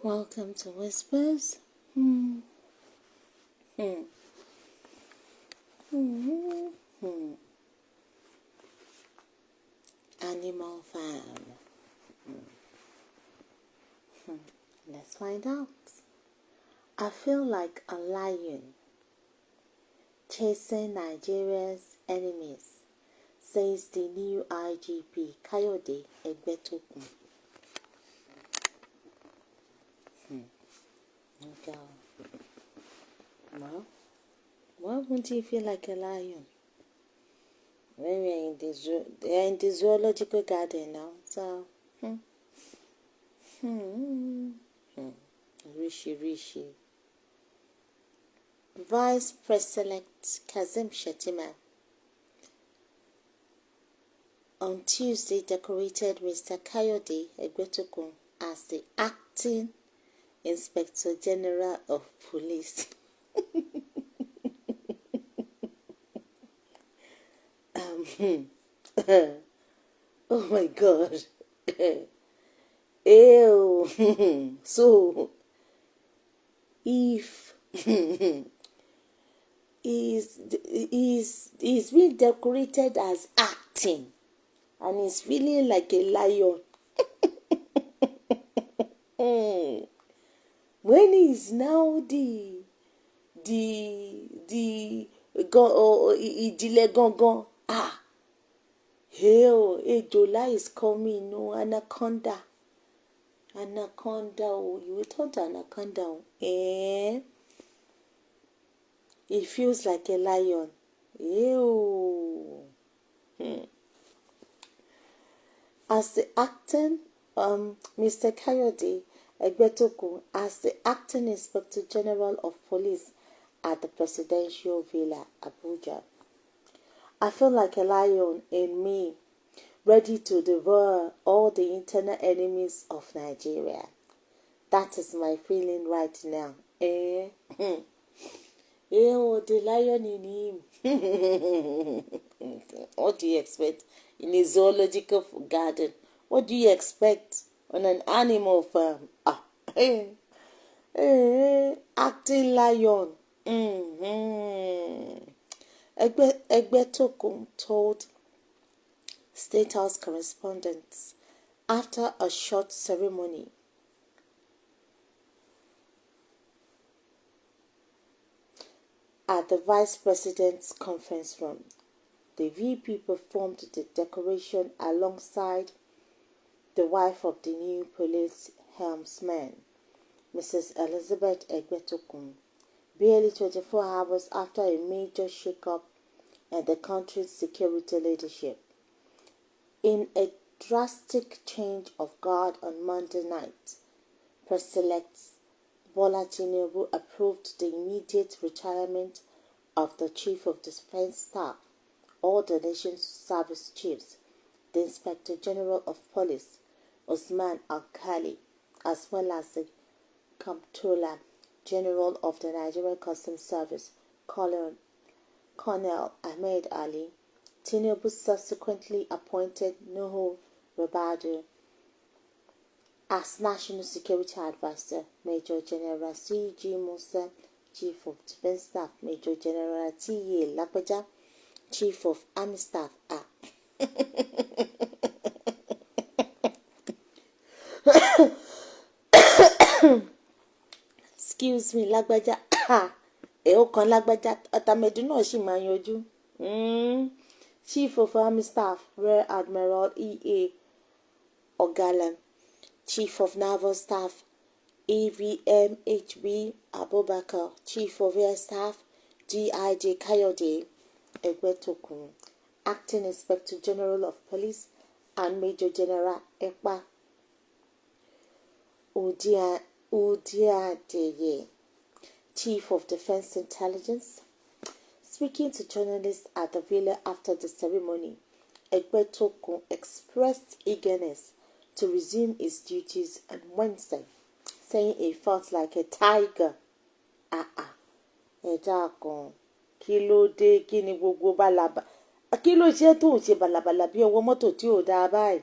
Welcome to Whispers. Animal Farm. Let's find out. I feel like a lion chasing Nigeria's enemies, says the new IGP, Kayode Egbetokun. Okay. Well, why wouldn't you feel like a lion? When we're in the zoological garden now, so Rishi. Vice President Kazim Shettima on Tuesday decorated Mr. Kayode Egbetokun as the acting Inspector General of Police. Oh my God. Ew. So, if he's being decorated as acting and he's feeling like a lion, when he's now the ìdílé gangan, hell, Ejola is coming, no, anaconda, you will turn to anaconda, It feels like a lion. Ew. As the acting, Mr. Kayode Egbetokun, as the acting Inspector General of Police at the Presidential Villa, Abuja. I feel like a lion in me, ready to devour all the internal enemies of Nigeria. That is my feeling right now. The lion in him. What do you expect in a zoological garden? What do you expect on an animal farm? Acting lion. Egbetokun told State House correspondents after a short ceremony at the Vice President's conference room. The VP performed the decoration alongside the wife of the new police helmsman, Mrs. Elizabeth Egbetokun, barely 24 hours after a major shake-up in the country's security leadership. In a drastic change of guard on Monday night, President Bola Tinubu approved the immediate retirement of the Chief of Defense Staff, all the nation's service chiefs, the Inspector General of Police, Usman Alkali, as well as the Comptroller General of the Nigerian Customs Service, Colonel Ahmed Ali. Tinubu subsequently appointed Nuhu Ribadu as National Security Advisor, Major General C.G. Musa, Chief of Defense Staff, Major General T.A. Lapaja, Chief of Army Staff. Excuse me, Lagbaja. Kan Lagbaja, Atamedu náà ṣì máa yanjú. Chief of Army Staff, Rear Admiral E.A. Ogala, Chief of Naval Staff, AVM H.B. Abubakar, Chief of Air Staff, D.I.J. Kayode Egbetokun, Acting Inspector General of Police, and Major General Ekpa Udiadeye, Chief of Defense Intelligence. Speaking to journalists at the villa after the ceremony, Egbetokun expressed eagerness to resume his duties on Wednesday, saying he felt like a tiger. Kí ló dé, kí ni gbogbo balaba? Kí ló ṣe tó ṣe balabala bí ọwọ́ mọ́tò tí ò dáa báyìí?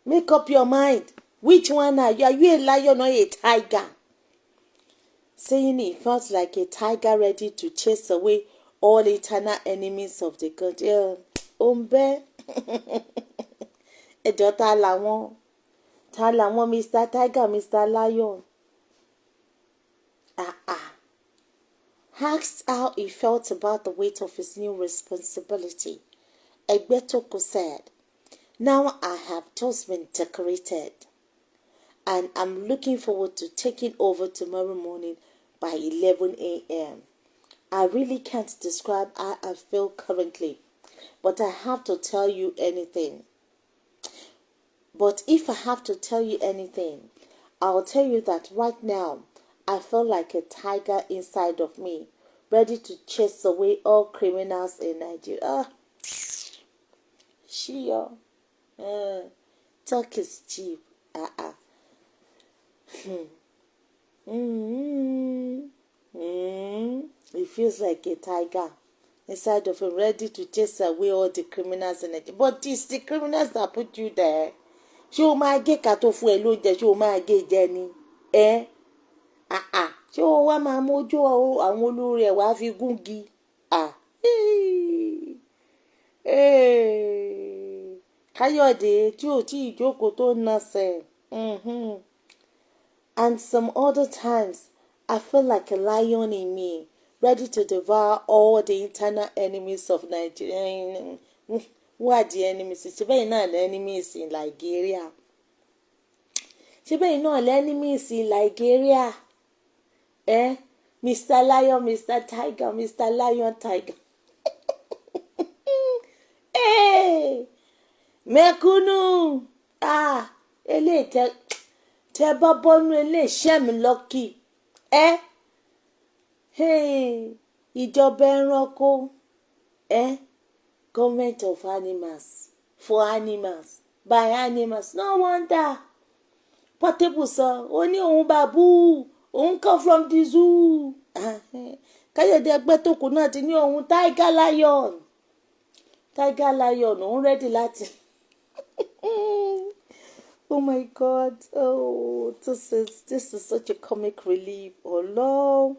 Make up your mind. Which one are you? Are you a lion or a tiger? Saying he felt like a tiger ready to chase away all internal enemies of the country. Ombe. Ẹjọ́ ta làwọn? Ta làwọn Mr. Tiger, Mr. Lion? Asked how he felt about the weight of his new responsibility, Egbetokun said, "Now I have just been decorated, and I'm looking forward to taking over tomorrow morning by 11 a.m. I really can't describe how I feel currently, but I have to tell you anything. But if I have to tell you anything, I'll tell you that right now, I feel like a tiger inside of me, ready to chase away all criminals in Nigeria." Talk is cheap. It feels like a tiger inside of him, ready to chase away all the criminals in Nigeria. But it's the criminals that put you there. Ṣé o máa gé ká tó fún ẹ lóúnjẹ? Ṣé o máa gé jẹ ni? Ṣé o wá máa mójú àwọn olórí ẹ̀ wá fi gúngi? Kayode tí ò tí ìjókòó tó nasẹ̀. And some other times, I feel like a lion in me, ready to devour all the internal enemies of Nigeria. Who are the enemies? Ṣé bẹ́ẹ̀ náà the enemies in Nigeria? Ṣé bẹ́ẹ̀ náà the enemies in Nigeria? Mr. Lion, Mr. Tiger, Mr. Lion, Tiger. Mẹ̀kúnnù. Eléyìí tẹ bá bọ́nú eléyìí ṣẹ́ mi lọ́kì. Ìjọba ẹranko. Government of animals, for animals, by animals. No wonder. Portable sọ, ó ní òun bàbú, òun come from the zoo. Kayode Egbetokun náà ti ní òun tiger lion. Tiger lion, òun ready láti. Oh my God. Oh, this is such a comic relief. Oh no.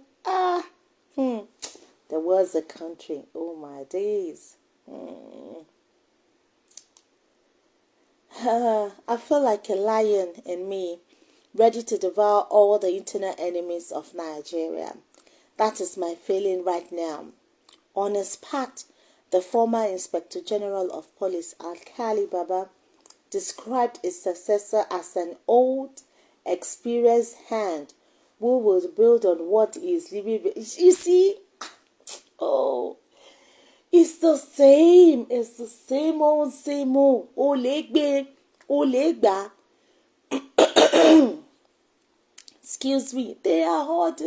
There was a country. Oh my days. I feel like a lion in me, ready to devour all the internal enemies of Nigeria. That is my feeling right now. On his part, the former Inspector General of Police, Aitaleabiamo, described his successor as an old, experienced hand who will build on what he is leaving. You see? It's the same. It's the same old, same old. Olegba. Excuse me. They are hot.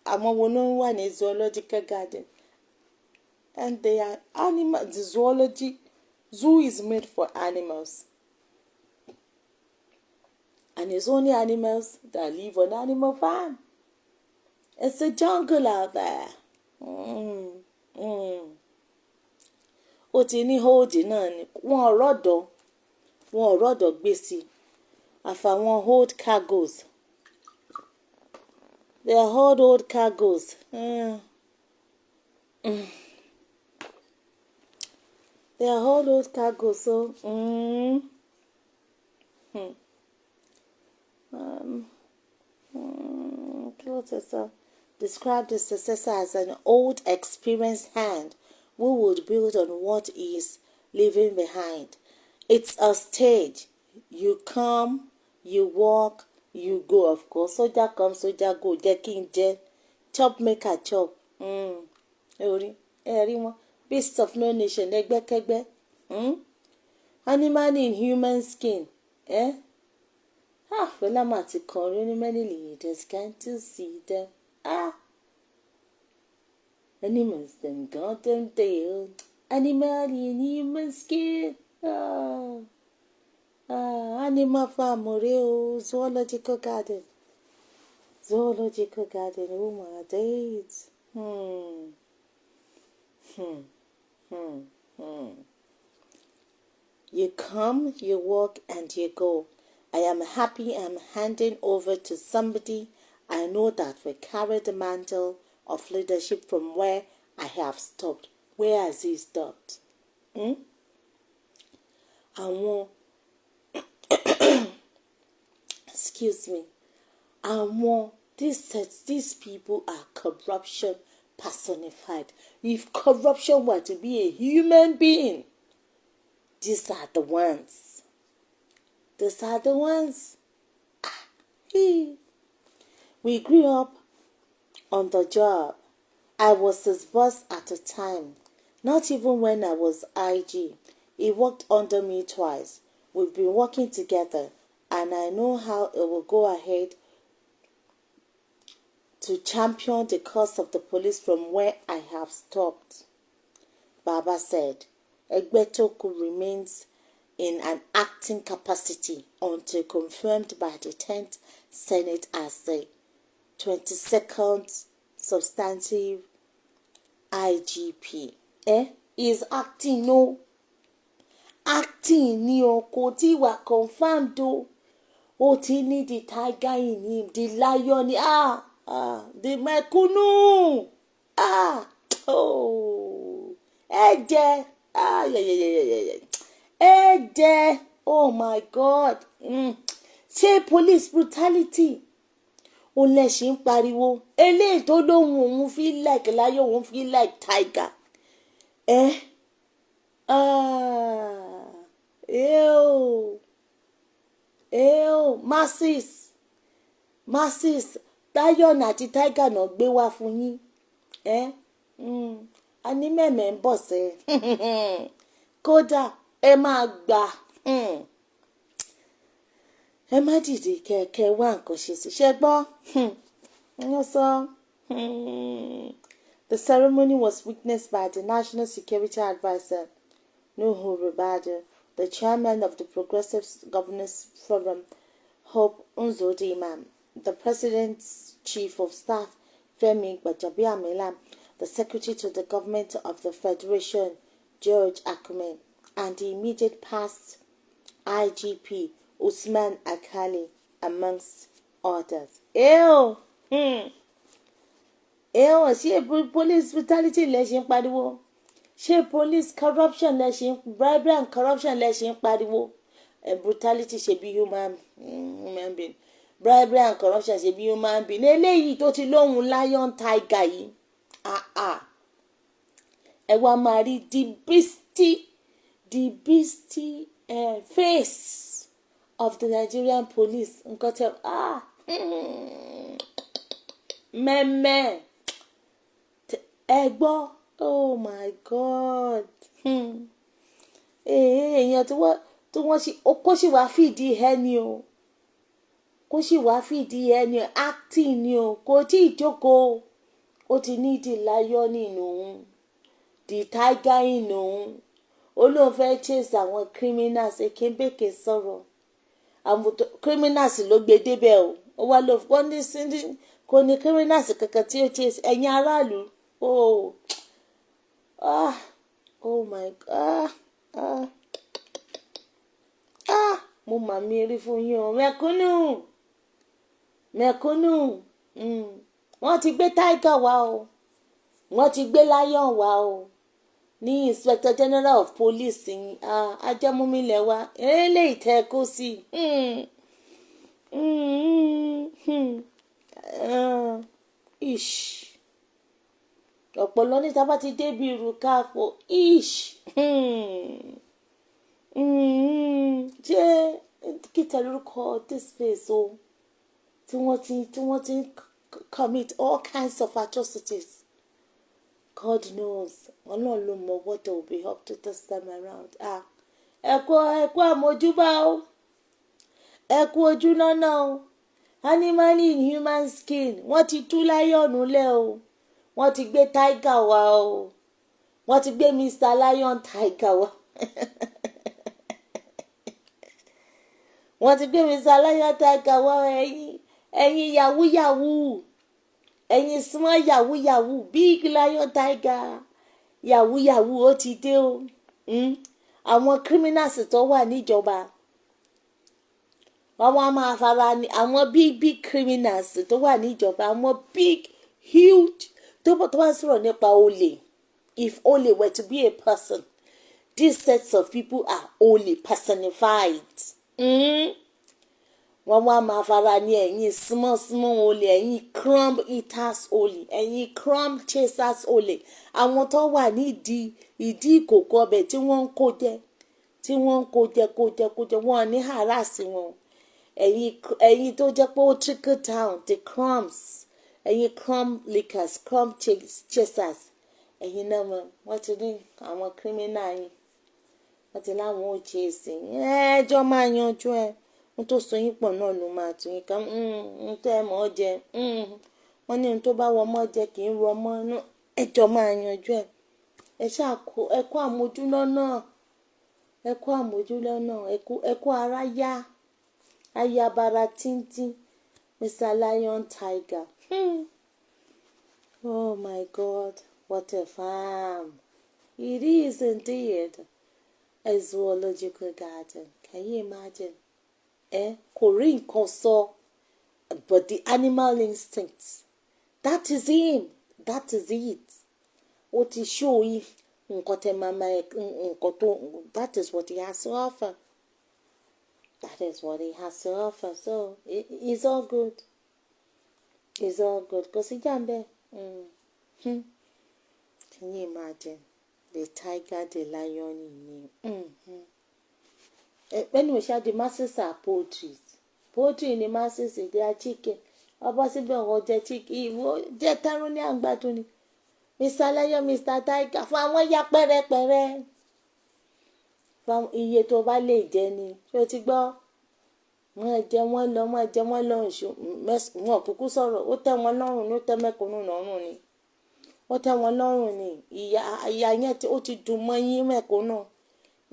I'm a one in zoological garden. And they are animals. The zoo is made for animals. And it's only animals that live on animal farm. It's a jungle out there. Ó ti ní hóòdì náà ni wọ́n ọ̀rọ̀dọ̀ gbé sí àfàwọn hold cargoes. They are old cargoes. They are old cargoes. So described the successor as an old, experienced hand who would build on what he is leaving behind. It's a stage. You come, you walk, you go. Of course, soldier come, soldier go. Jẹ́ kí n jẹ. Chop make a chop. Beasts of no nation. Ẹgbẹ́kẹ́gbẹ́. Animal in human skin. Fela Mati Kọrin, many leaders can't see them. Animals them got them tail. Animal in human skin. Animal farm, zoological garden. Zoological garden, oh my days. You come, you walk, and you go. I am happy I'm handing over to somebody I know that will carry the mantle of leadership from where I have stopped. Where has he stopped? Àwọn excuse me. These people are corruption personified. If corruption were to be a human being, these are the ones. These are the ones. We grew up on the job. I was his boss at the time. Not even when I was IG. He worked under me twice. We've been working together, and I know how it will go ahead to champion the cause of the police from where I have stopped. Baba said, Egbetokun remains in an acting capacity until confirmed by the 10th Senate as the 22nd substantive IGP. He is acting, no. Acting, ni o, kò tí wà confirmed o. O ti ní the tiger in him, the lion, the mekunu. Ẹ̀jẹ̀, ẹ̀jẹ̀, oh my God. Ṣé police brutality? O lẹ ṣì ń pariwo. Eléyìí tó lóhùn òun feel like lion, òun feel like tiger. Masses, lion àti tiger náà gbé wá fún yín. A ní mẹ́mẹ́ ń bọ̀ sẹ́. Kódà ẹ máa gbà. Ẹ má dìde kẹ̀kẹ́ wá nǹkan ṣe sí. Ṣé gbọ́? The ceremony was witnessed by the National Security Advisor, Nuhu Ribadu, the chairman of the Progressive Governance Forum, Hope Uzodimam, the President's Chief of Staff, Femi Egbetokun, the Secretary to the Government of the Federation, George Akume, and the immediate past IGP, Usman Akali, amongst others. Ṣé police brutality lẹ ṣe ń pariwo? Ṣé police corruption lẹ ṣe ń bribery and corruption lẹ ṣe ń pariwo? Brutality ṣe bí human being. Bribery and corruption ṣe bí human being. Eléyìí tó ti lóhùn lion tiger yìí. Ẹ wá máa rí the beastie face of the Nigerian police. Nǹkan tẹ mẹ́mẹ́. Ẹ gbọ́, oh my God. Èèyàn tí wọ́n ṣe kó sì wá fìdí ẹni o. Kó sì wá fìdí ẹni acting ni o. Kò tí ì jókòó. Ó ti ní the lion nínú òun, the tiger nínú òun. Ó lóun fẹ́ chase àwọn criminals. Ekebeke sọ̀rọ̀. Àwọn criminals ló gbé débẹ̀ o. Ó wá lọ fún ní síndí. Kò ní criminals kankan tí ó chase ẹ̀yin aráàlú. Oh my God. Mo mà mí rí fún yín o. Mẹ̀kúnnù. Wọ́n ti gbé tiger wá o. Wọ́n ti gbé lion wá o. Ní Inspector General of Police ajẹ́múmílẹ̀ wa. Eléyìí tẹ́ kó sí. Ọ̀pọ̀lọ́ ní tá bá ti débi irú káfọ́. Ṣé kíta lórúkọ this place o? Tí wọ́n ti commit all kinds of atrocities. God knows. Ọlọ́run ló mọ what they will be up to this time around. Ẹ kú àmójúbà o. Ẹ kú ojú lọ́nà o. Animal in human skin. Wọ́n ti tú lion lẹ̀ o. Wọ́n ti gbé tiger wá o. Wọ́n ti gbé Mr. Lion Tiger wá. Wọ́n ti gbé Mr. Lion Tiger wá ẹ̀yin yahoo. Ẹ̀yin small yahoo. Big Lion Tiger. Yahoo ó ti dé o. Àwọn criminals tó wà níjọba. wọ́n máa fara ní àwọn big criminals tó wà níjọba, àwọn big huge tó bá sọ̀rọ̀ nípa olè. If olè were to be a person, these sets of people are olè personified. Wọ́n wá máa fara ní ẹ̀yin small olè, ẹ̀yin crumb eaters olè, ẹ̀yin crumb chasers olè. Àwọn tó wà ní ìdí ìkòkò ọbẹ̀ tí wọ́n ń kó jẹ, wọ́n ní harass wọn. Ẹ̀yin tó jẹ́ pé ó trickle down the crumbs, ẹ̀yin crumb lickers, crumb chasers. Ẹ̀yin náà wọ́n ti ní àwọn criminal yín, wọ́n ti láwọn ò chase ẹjọ́ máa yanjú ẹ̀. N tó so yín pọ̀ náà ló máa tún yín ká. N tó ẹ mọ̀ ọ́ jẹ. Wọ́n ní n tó bá wọ ọmọ jẹ kì í rọ ọmọ náà. Ẹjọ́ máa yanjú ẹ̀. Ẹ kú àmójúlọ́nà. Ẹ kú ara yá. Ayabara tíntín. Mr. Lion Tiger. Oh my God, what a farm. It is indeed a zoological garden. Can you imagine? Kò rí nǹkan sọ, but the animal instincts. That is him. That is it. Ó ti show yìí nǹkan tẹ mama nǹkan tó. That is what he has to offer. That is what he has to offer. So it's all good. It's all good. Kò sí jàmbẹ́. Can you imagine? The tiger, the lion in him. Anyway, the masses are poultry. Poultry in the masses, they are chicken. Obasibe or the chicken. Jẹ́ taro ní àgbàdo ni. Mr. Lion, Mr. Tiger. Fún àwọn ya pẹ́rẹ́pẹ́rẹ́. Fún iye tó bá lè jẹ ni. Ṣé o ti gbọ́? Wọ́n jẹ wọ́n lọ wọ́n kúkú sọ̀rọ̀. Ó tẹ́ wọn lọ́rùn ní ó tẹ́ mẹ́kúnnù lọ́rùn ni. Ó tẹ́ wọn lọ́rùn ni. Ìyà yẹn ó ti dùn mọ́ yín mẹ́kúnnù.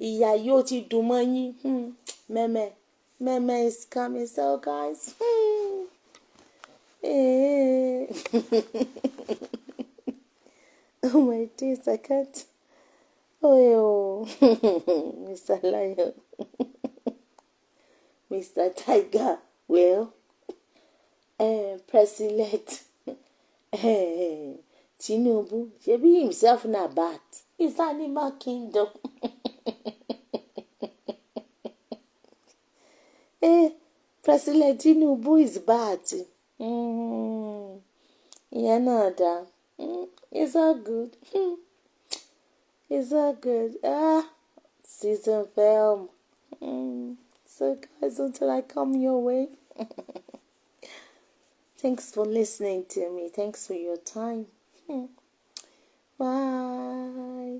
Ìyà yóò ti dùn mọ́ yín. Meme is coming. So guys. Oh my days, I can't. Oh, Mr. Lion. Mr. Tiger. Well, President Tinubu, she be himself na bat. It's animal kingdom. President Tinubu is bat. Yeah, nada. It's all good. It's all good. Season film. So guys, until I come your way. Thanks for listening to me. Thanks for your time. Bye.